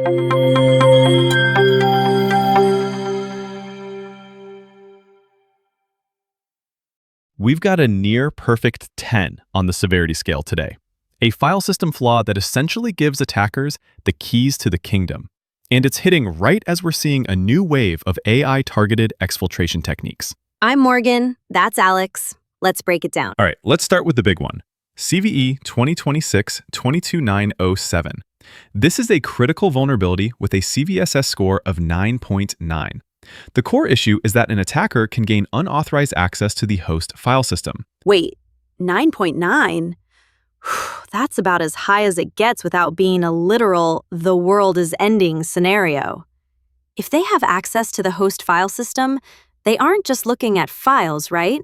We've got a near perfect 10 on the severity scale today. A file system flaw that essentially gives attackers the keys to the kingdom. And it's hitting right as we're seeing a new wave of AI-targeted exfiltration techniques. I'm Morgan. That's Alex. Let's break it down. All right, let's start with the big one. CVE 2026-22907. This is a critical vulnerability with a CVSS score of 9.9. The core issue is that an attacker can gain unauthorized access to the host file system. Wait, 9.9? That's about as high as it gets without being a literal "the world is ending" scenario. If they have access to the host file system, they aren't just looking at files, right?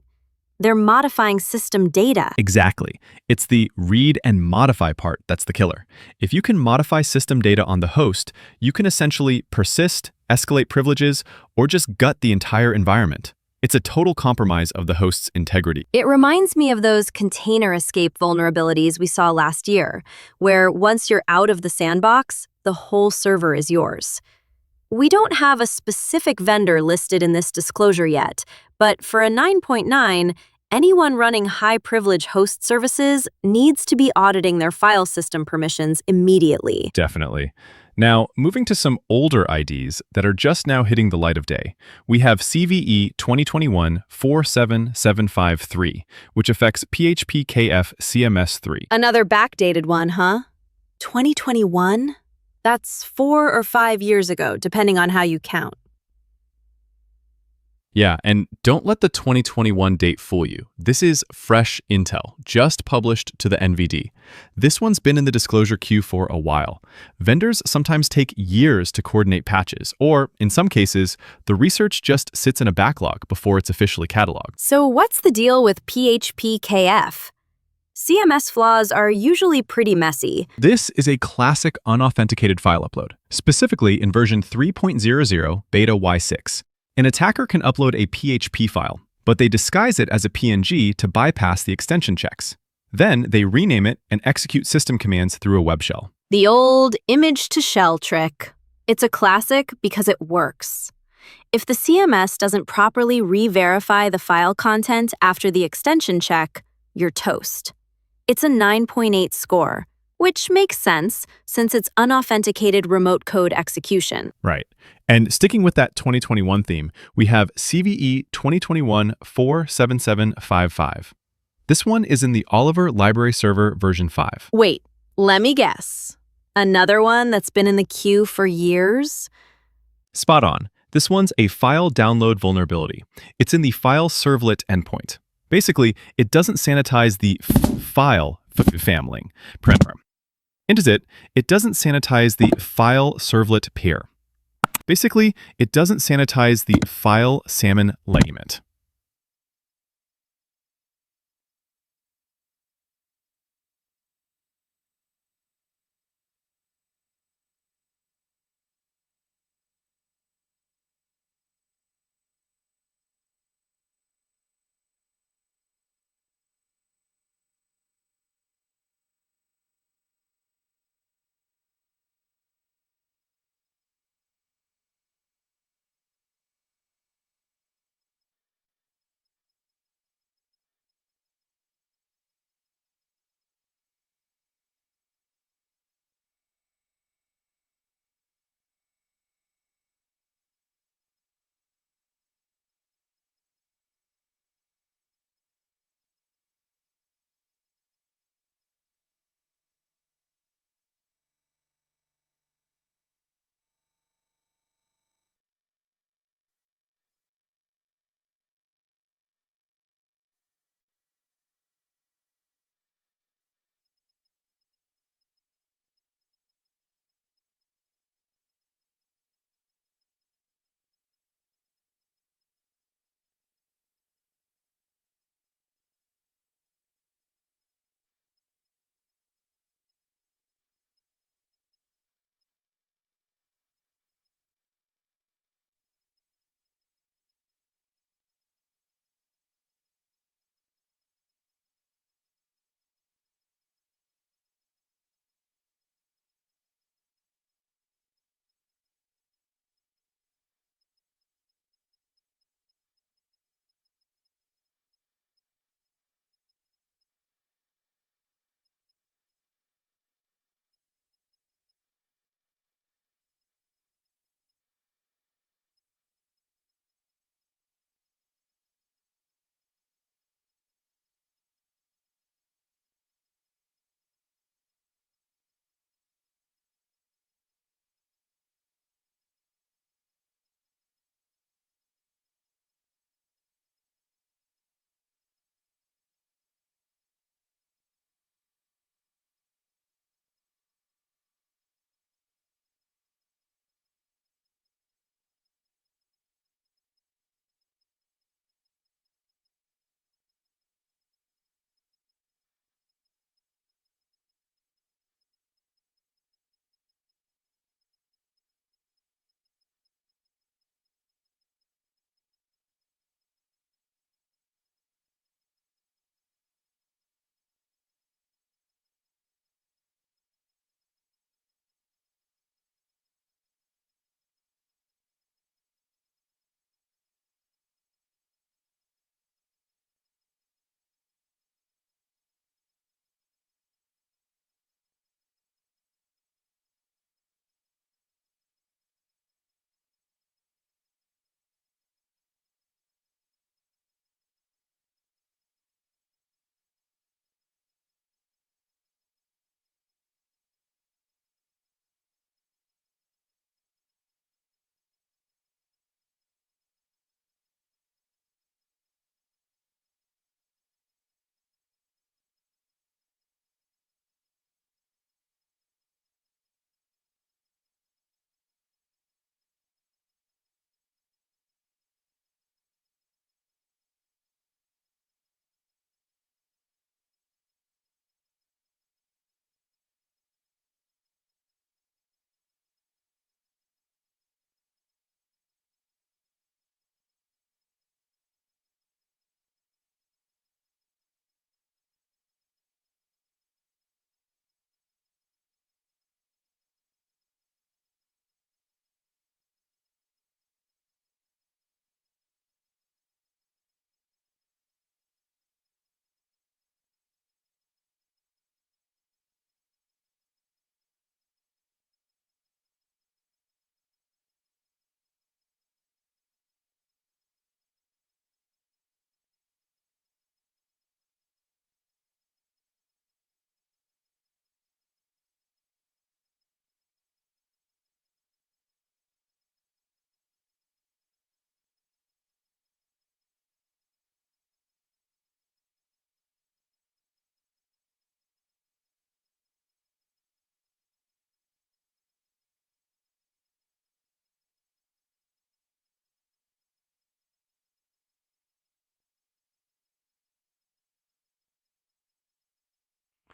They're modifying system data. Exactly. It's the read and modify part that's the killer. If you can modify system data on the host, you can essentially persist, escalate privileges, or just gut the entire environment. It's a total compromise of the host's integrity. It reminds me of those container escape vulnerabilities we saw last year, where once you're out of the sandbox, the whole server is yours. We don't have a specific vendor listed in this disclosure yet, but for a 9.9, anyone running high-privilege host services needs to be auditing their file system permissions immediately. Definitely. Now, moving to some older IDs that are just now hitting the light of day, we have CVE 2021-47753, which affects phpKF CMS3. Another backdated one, huh? 2021? That's 4 or 5 years ago, depending on how you count. Yeah, and don't let the 2021 date fool you. This is fresh intel, just published to the NVD. This one's been in the disclosure queue for a while. Vendors sometimes take years to coordinate patches, or in some cases, the research just sits in a backlog before it's officially cataloged. So what's the deal with phpKF? CMS flaws are usually pretty messy. This is a classic unauthenticated file upload, specifically in version 3.00 beta Y6. An attacker can upload a PHP file, but they disguise it as a PNG to bypass the extension checks. Then they rename it and execute system commands through a web shell. The old image-to-shell trick. It's a classic because it works. If the CMS doesn't properly re-verify the file content after the extension check, you're toast. It's a 9.8 score, which makes sense since it's unauthenticated remote code execution. Right. And sticking with that 2021 theme, we have CVE 2021-47755. This one is in the Oliver Library Server version 5. Wait, let me guess. Another one that's been in the queue for years? Spot on. This one's a file download vulnerability. It's in the file servlet endpoint. Basically, it doesn't sanitize the file family. It doesn't sanitize the file servlet pair. Basically, it doesn't sanitize the file salmon ligament.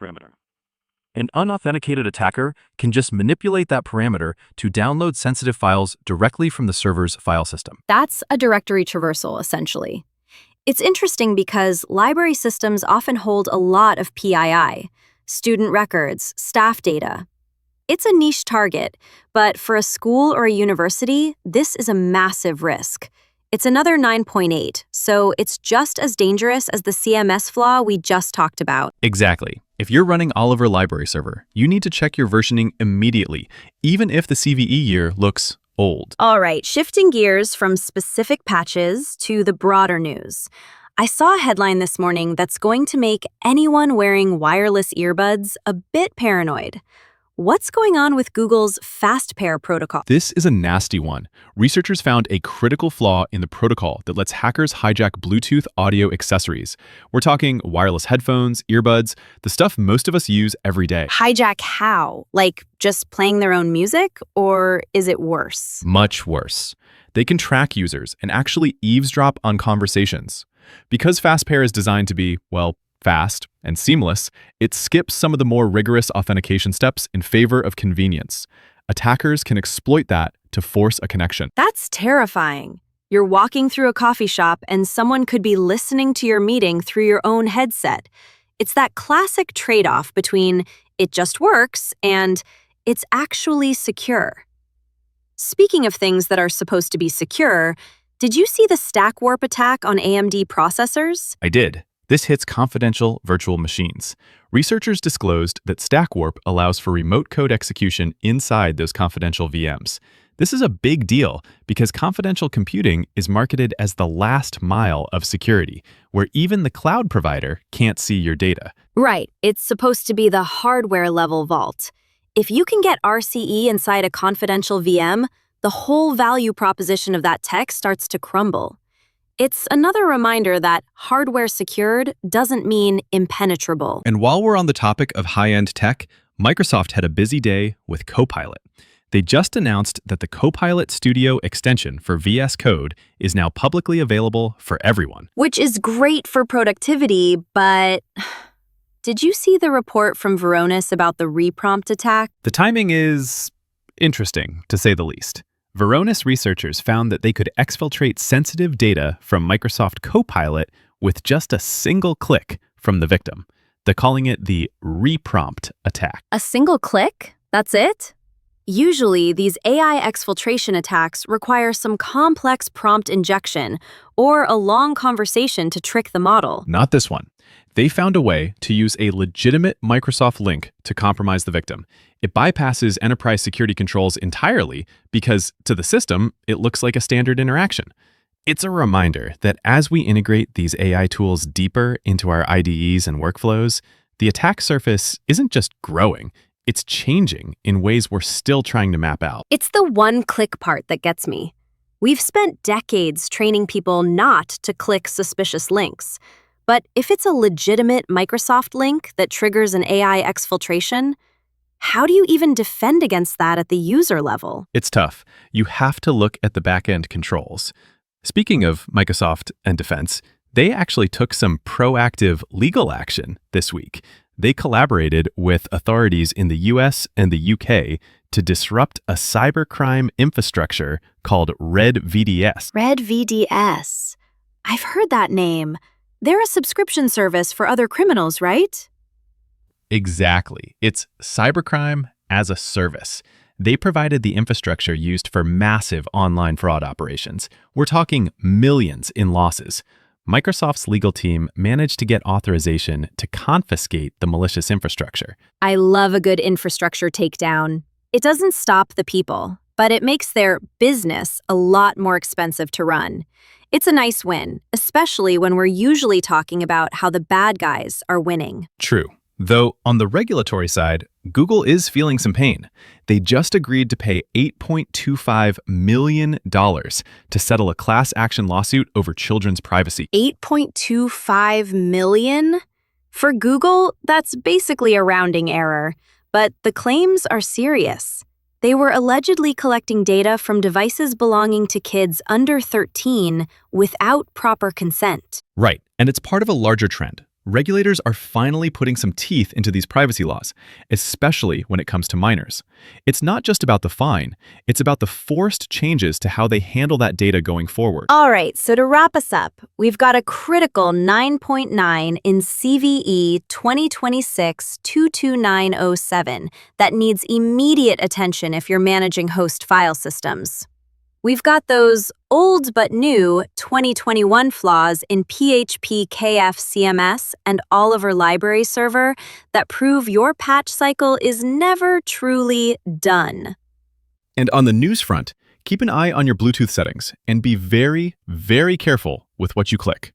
parameter. An unauthenticated attacker can just manipulate that parameter to download sensitive files directly from the server's file system. That's a directory traversal, essentially. It's interesting because library systems often hold a lot of PII, student records, staff data. It's a niche target, but for a school or a university, this is a massive risk. It's another 9.8, so it's just as dangerous as the CMS flaw we just talked about. Exactly. If you're running Oliver Library Server, you need to check your versioning immediately, even if the CVE year looks old. All right, shifting gears from specific patches to the broader news. I saw a headline this morning that's going to make anyone wearing wireless earbuds a bit paranoid. What's going on with Google's fast pair protocol? This is a nasty one. Researchers found a critical flaw in the protocol that lets hackers hijack Bluetooth audio accessories. We're talking wireless headphones, earbuds, the stuff most of us use every day. Hijack how? Like just playing their own music? Or is it worse? Much worse. They can track users and actually eavesdrop on conversations. Because FastPair is designed to be, well, fast and seamless, it skips some of the more rigorous authentication steps in favor of convenience. Attackers can exploit that to force a connection. That's terrifying. You're walking through a coffee shop and someone could be listening to your meeting through your own headset. It's that classic trade-off between it just works and it's actually secure. Speaking of things that are supposed to be secure, did you see the stack warp attack on AMD processors? I did. This hits confidential virtual machines. Researchers disclosed that stack warp allows for remote code execution inside those confidential VMs. This is a big deal because confidential computing is marketed as the last mile of security, where even the cloud provider can't see your data. Right, it's supposed to be the hardware-level vault. If you can get RCE inside a confidential VM, the whole value proposition of that tech starts to crumble. It's another reminder that hardware secured doesn't mean impenetrable. And while we're on the topic of high-end tech, Microsoft had a busy day with Copilot. They just announced that the Copilot Studio extension for VS Code is now publicly available for everyone. Which is great for productivity, but did you see the report from Varonis about the reprompt attack? The timing is interesting, to say the least. Varonis researchers found that they could exfiltrate sensitive data from Microsoft Copilot with just a single click from the victim. They're calling it the reprompt attack. A single click? That's it? Usually, these AI exfiltration attacks require some complex prompt injection or a long conversation to trick the model. Not this one. They found a way to use a legitimate Microsoft link to compromise the victim. It bypasses enterprise security controls entirely because, to the system, it looks like a standard interaction. It's a reminder that as we integrate these AI tools deeper into our IDEs and workflows, the attack surface isn't just growing, it's changing in ways we're still trying to map out. It's the one-click part that gets me. We've spent decades training people not to click suspicious links. But if it's a legitimate Microsoft link that triggers an AI exfiltration, how do you even defend against that at the user level? It's tough. You have to look at the back-end controls. Speaking of Microsoft and defense, they actually took some proactive legal action this week. They collaborated with authorities in the US and the UK to disrupt a cybercrime infrastructure called RedVDS. RedVDS. I've heard that name. They're a subscription service for other criminals, right? Exactly. It's cybercrime as a service. They provided the infrastructure used for massive online fraud operations. We're talking millions in losses. Microsoft's legal team managed to get authorization to confiscate the malicious infrastructure. I love a good infrastructure takedown. It doesn't stop the people, but it makes their business a lot more expensive to run. It's a nice win, especially when we're usually talking about how the bad guys are winning. True. Though on the regulatory side, Google is feeling some pain. They just agreed to pay $8.25 million to settle a class action lawsuit over children's privacy. $8.25 million? For Google, that's basically a rounding error, but the claims are serious. They were allegedly collecting data from devices belonging to kids under 13 without proper consent. Right, and it's part of a larger trend. Regulators are finally putting some teeth into these privacy laws, especially when it comes to minors. It's not just about the fine, it's about the forced changes to how they handle that data going forward. All right, so to wrap us up, we've got a critical 9.9 in CVE 2026-22907 that needs immediate attention if you're managing host file systems. We've got those old but new 2021 flaws in phpKF CMS and Oliver Library Server that prove your patch cycle is never truly done. And on the news front, keep an eye on your Bluetooth settings and be very, very careful with what you click,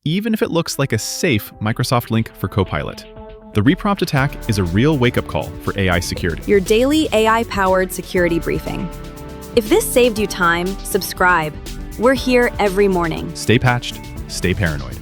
even if it looks like a safe Microsoft link for Copilot. The reprompt attack is a real wake-up call for AI security. Your daily AI-powered security briefing. If this saved you time, subscribe. We're here every morning. Stay patched, stay paranoid.